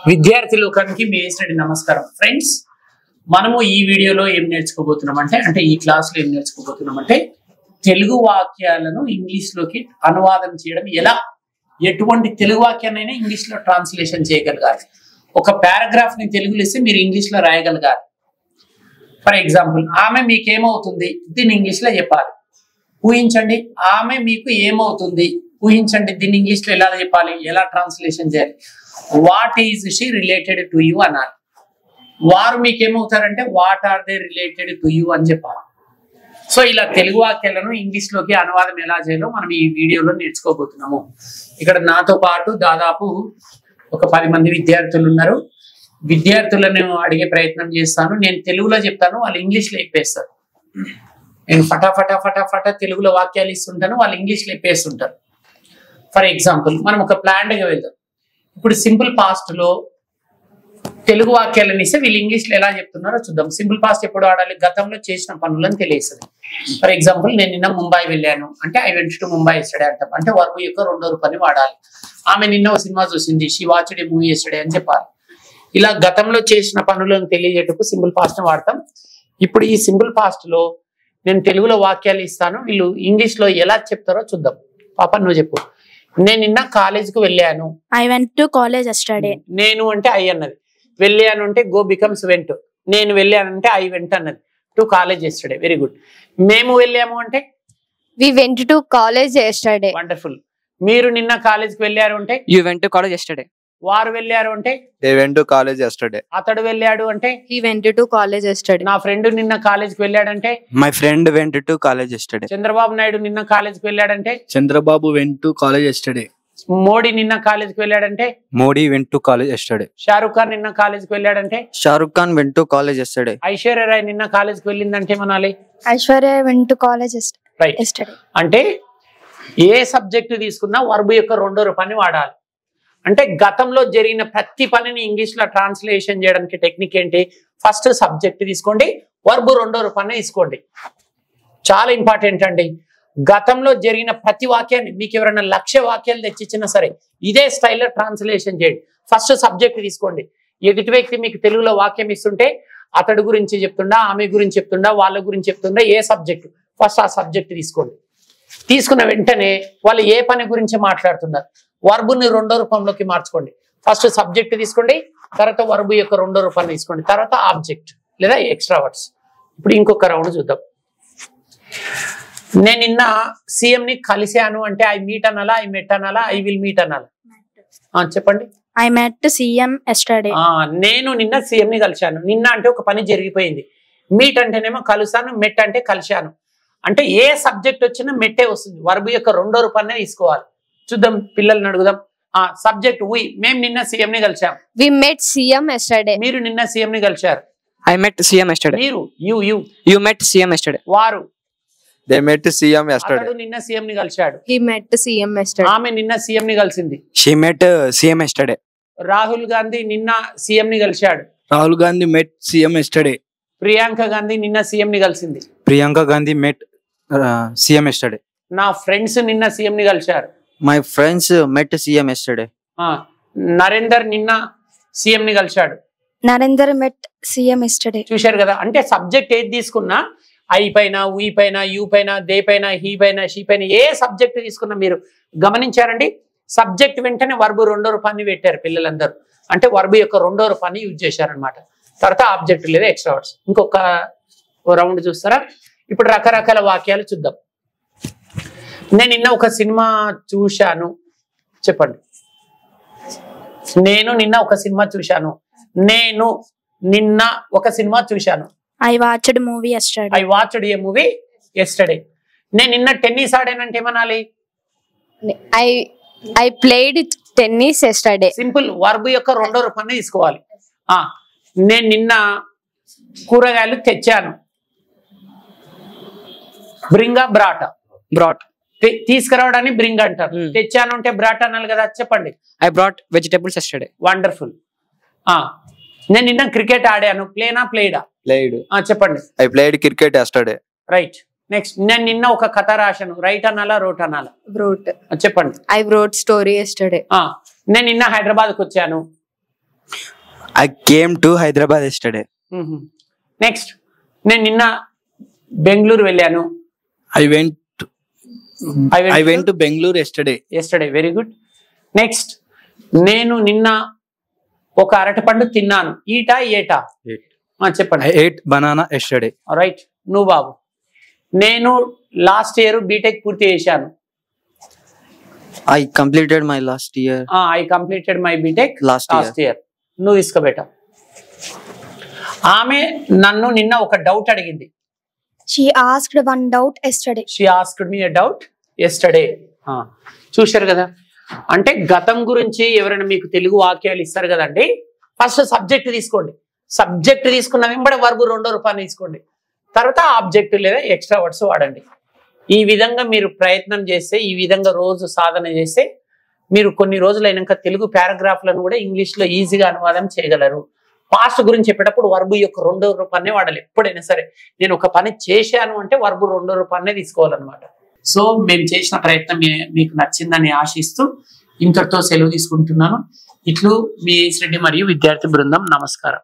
విద్యార్థి లోకానికి మీ ఏసడి నమస్కారం ఫ్రెండ్స్. మనము ఈ వీడియోలో ఏం నేర్చుకోబోతున్నాం అంటే ఈ క్లాస్ లో ఏం నేర్చుకోబోతున్నాం అంటే తెలుగు వాక్యాలను ఇంగ్లీష్ లోకి అనువాదం చేయడం ఎలా, ఎటువంటి తెలుగు వాక్యాన్నైనా ఇంగ్లీష్ లో ట్రాన్స్లేషన్ చేయగలగాలి. ఒక పారాగ్రాఫ్ ని తెలుగులో ఇస్తే మీరు ఇంగ్లీష్ లో రాయగలగాలి. ఫర్ ఎగ్జాంపుల్, ఆమె మీకు ఏమవుతుంది, దీన్ని ఇంగ్లీష్ లో చెప్పాలి. ఊహించండి, ఆమె మీకు ఏమవుతుంది, ఊహించండి, దీన్ని ఇంగ్లీష్ లో ఎలా చెప్పాలి, ఎలా ట్రాన్స్లేషన్ చేయాలి. What is she related to you అనాలి. వారు మీకు ఏమవుతారంటే what are they related to you అని చెప్పాలి. సో ఇలా తెలుగు వాక్యాలను ఇంగ్లీష్ లోకి అనువాదం ఎలా చేయాలో మనం ఈ వీడియోలో నేర్చుకోబోతున్నాము. ఇక్కడ నాతో పాటు దాదాపు ఒక 10 మంది విద్యార్థులు ఉన్నారు. విద్యార్థులను అడిగే ప్రయత్నం చేస్తాను. నేను తెలుగులో చెప్తాను, వాళ్ళు ఇంగ్లీష్ లో చెప్పేస్తారు. నేను ఫటాఫటా తెలుగులో వాక్యాలు ఇస్తుంటాను, వాళ్ళు ఇంగ్లీష్ లో చెప్పేస్తుంటారు. ఫర్ ఎగ్జాంపుల్, మనం ఒక ప్లాంట్ గా వెళ్దాం. ఇప్పుడు సింపుల్ పాస్ట్ లో తెలుగు వాక్యాలను ఇస్తే వీళ్ళు ఇంగ్లీష్ లో ఎలా చెప్తున్నారో చూద్దాం. సింపుల్ పాస్ట్ ఎప్పుడు వాడాలి, గతంలో చేసిన పనులను తెలియస్తుంది. ఫర్ ఎగ్జాంపుల్, నేను నిన్న ముంబై వెళ్ళాను అంటే I went to Mumbai yesterday అంటాం. అంటే వర్బ్ యొక్క రెండో రూపాన్ని వాడాలి. ఆమె నిన్న ఒక సినిమా చూసింది, she watched a movie yesterday అని చెప్పాలి. ఇలా గతంలో చేసిన పనులను తెలియజేటప్పుడు సింపుల్ పాస్ట్ ని వాడతాం. ఇప్పుడు ఈ సింపుల్ పాస్ట్ లో నేను తెలుగులో వాక్యాలు ఇస్తాను, వీళ్ళు ఇంగ్లీష్ లో ఎలా చెప్తారో చూద్దాం. పాప నువ్వు చెప్పు. నేను నిన్న కాలేజ్ కు వెళ్ళాను. I went to college yesterday. నేను అంటే ఐ అన్నది, వెళ్ళాను అంటే గో బికమ్స్ వెంట్. నేను వెళ్ళానంటే ఐ వెంట్ అన్నది. To college yesterday. Very good. మేము వెళ్ళాము అంటే we went to college yesterday. Wonderful. మీరు నిన్న కాలేజ్ కి వెళ్ళారు అంటే you went to college yesterday. వారు వెళ్ళారు అంటే they went to college yesterday. అతడు వెళ్ళాడు అంటే he went to college yesterday. నా ఫ్రెండ్ నిన్న కాలేజ్ కి వెళ్ళాడంటే my friend went to college yesterday. Chandrababu Naidu నిన్న కాలేజ్ కి వెళ్ళాడంటే Chandrababu went to college yesterday. Modi నిన్న కాలేజ్ కి వెళ్ళాడంటే Modi went to college yesterday. Shahrukh Khan నిన్న కాలేజ్ కి వెళ్ళాడంటే Shahrukh Khan went to college yesterday. Aishwarya Rai నిన్న కాలేజ్ కి వెళ్ళిందంటే ఏమనాలి? Aishwarya went to college right. Yesterday. అంటే ఏ సబ్జెక్ట్ తీసుకున్నా వర్బ్ యొక్క రెండో రూపాన్ని వాడాలి. అంటే గతంలో జరిగిన ప్రతి పనిని ఇంగ్లీష్ లో ట్రాన్స్లేషన్ చేయడానికి టెక్నిక్ ఏంటి? ఫస్ట్ సబ్జెక్ట్ తీసుకోండి, వర్బ్ రెండో రూపాన్ని తీసుకోండి. చాలా ఇంపార్టెంట్ అండి. గతంలో జరిగిన ప్రతి వాక్యాన్ని మీకు ఎవరైనా 1,00,000 వాక్యాలు తెచ్చిచ్చినా సరే ఇదే స్టైల్లో ట్రాన్స్లేషన్ చేయండి. ఫస్ట్ సబ్జెక్ట్ తీసుకోండి. ఎదుటి వ్యక్తి మీకు తెలుగులో వాక్యం ఇస్తుంటే అతడు గురించి చెప్తుండా, ఆమె గురించి చెప్తుండా, వాళ్ళ గురించి చెప్తుండా, ఏ సబ్జెక్ట్, ఫస్ట్ ఆ సబ్జెక్ట్ తీసుకోండి. తీసుకున్న వెంటనే వాళ్ళు ఏ పని గురించి మాట్లాడుతున్నారు, వర్బుని రెండో రూపంలోకి మార్చుకోండి. ఫస్ట్ సబ్జెక్ట్ తీసుకోండి, తర్వాత వర్బు యొక్క రెండో రూపాన్ని తీసుకోండి, తర్వాత ఆబ్జెక్ట్ లేదా ఎక్స్ట్రా వర్డ్స్. ఇప్పుడు ఇంకొక రౌండ్ చూద్దాం. నేను నిన్న సీఎం ని కలిశాను అంటే ఐ మీట్ అనాలా, ఐ మెట్ అనాలా, ఐ విల్ మీట్ అనాలా? చెప్పండి. I met CM yesterday. నేను నిన్న సీఎం ని కలిశాను. నిన్న అంటే ఒక పని జరిగిపోయింది. మీట్ అంటేనేమో కలుసాను, మెట్ అంటే కలిశాను. అంటే ఏ సబ్జెక్ట్ వచ్చినా మెట్టే వస్తుంది. వర్బ్ యొక్క రెండో రూపాన్ని తీసుకోవాలి. చూద్దాం, పిల్లల్ని అడుగుదాం. సబ్జెక్ట్ వి, మేము నిన్న సీఎం ని కలిశాం. వి మెట్ సీఎం ఎస్టర్డే. మీరు నిన్న సీఎం ని కలిశారు. I met CM yesterday. మీరు యు మెట్ సీఎం ఎస్టర్డే. వారు దే మెట్ సీఎం ఎస్టర్డే. అతడు నిన్న సీఎం ని కలిశాడు. హి మెట్ సీఎం ఎస్టర్డే. ఆమె నిన్న సీఎం ని కలిసింది. She met CM yesterday. Rahul Gandhi నిన్న సీఎం ని కలిశాడు. రాహుల్ గాంధీ మెట్ సీఎం ఎస్టర్డే. ప్రియాంక గాంధీ నిన్న సీఎం ని కలిసింది. ప్రియాంక గాంధీ మెట్ సీఎం ఎస్టర్డే. నా ఫ్రెండ్స్ నిన్న సీఎం ని కలిశారు. My friends met CM yesterday. Narender నిన్న సీఎం ని కలిశాడు. నరేందర్ మెట్ సీఎం ఎస్టర్డే. చూశారు కదా. అంటే సబ్జెక్ట్ ఏది తీసుకున్నా ఐ పైన, ఉయ్ పైన, యూ పైన, దే పైన, హీ పైన, షీ పైన, ఏ సబ్జెక్ట్ తీసుకున్నా మీరు గమనించారండి, సబ్జెక్ట్ వెంటనే వర్బు రెండో రూపాన్ని పెట్టారు పిల్లలందరూ. అంటే వర్బు యొక్క రెండో రూపాన్ని యూజ్ చేశారనమాట. తర్వాత ఆబ్జెక్ట్ లేదా ఎక్స్ట్రా వర్డ్స్. ఇంకొక రౌండ్ చూస్తారా? ఇప్పుడు రకరకాల వాక్యాలు చూద్దాం. నేను నిన్న ఒక సినిమా చూశాను. చెప్పండి. నేను నిన్న ఒక సినిమా చూశాను. నేను నిన్న ఒక సినిమా చూశాను. I watched movie yesterday. I watched a movie yesterday. నేను నిన్న టెన్నిస్ ఆడానంటే ఏమనాలి? I played tennis yesterday. Simple. Verb యొక్క రెండో రూపాన్ని తీసుకోవాలి. నేను నిన్న కూరగాయలు తెచ్చాను. Bring brought. బ్రాట్. తీసుకురావడాన్ని బ్రింగ్ అంటారు. తెచ్చాను అంటే బ్రాట్ అనాలి కదా. చెప్పండి. I brought vegetables yesterday. Wonderful. నేను నిన్న క్రికెట్ ఆడాను. ప్లేనా ప్లేడా? ప్లేడ్. చెప్పండి. I played cricket yesterday. Right. Next, నేను నిన్న ఒక కథ రాశాను. రైట్ అనాలా, రోట్ అనాలా? బ్రోట్. చెప్పండి. I brought story yesterday. నేను నిన్న హైదరాబాద్కి వచ్చాను. I came to Hyderabad yesterday. Next, నేను నిన్న బెంగళూరు వెళ్ళాను. I went to Bangalore yesterday. Yesterday. Very good. Next, నేను నిన్న ఒక అరటిపండు తిన్నాను. ఈటా ఏటా? చెప్పండి. I ate banana yesterday. Right. నువ్వు బాబు. నేను లాస్ట్ ఇయర్ బీటెక్ పూర్తి చేశాను. I completed my last year. I completed my BTech Last year. నువ్వు తీసుకోబెట్ట. ఆమె నన్ను నిన్న ఒక డౌట్ అడిగింది. She asked one doubt yesterday. She asked me a doubt yesterday. చూశారు కదా, అంటే గతం గురించి ఎవరైనా మీకు తెలుగు వాక్యాలు ఇస్తారు కదండి, ఫస్ట్ సబ్జెక్ట్ తీసుకోండి. సబ్జెక్ట్ తీసుకున్న వెంబడి వర్బు రెండో రూపాయలు తీసుకోండి. తర్వాత ఆబ్జెక్ట్ లేదా ఎక్స్ట్రా వర్డ్స్ వాడండి. ఈ విధంగా మీరు ప్రయత్నం చేస్తే, ఈ విధంగా రోజు సాధన చేస్తే మీరు కొన్ని రోజులు అయినాక తెలుగు పారాగ్రాఫ్లను కూడా ఇంగ్లీష్లో ఈజీగా అనువాదం చేయగలరు. పాస్ట్ గురించి చెప్పేటప్పుడు వర్బు యొక్క రెండో రూపాన్నే వాడాలి. ఎప్పుడైనా సరే నేను ఒక పని చేశాను అంటే వర్బు రెండో రూపాన్నే తీసుకోవాలన్నమాట. సో మేము చేసిన ప్రయత్నం మీకు నచ్చిందని ఆశిస్తూ ఇంతటితో సెలవు తీసుకుంటున్నాను. ఇట్లు మీ రెడ్డి మరియు విద్యార్థి బృందం. నమస్కారం.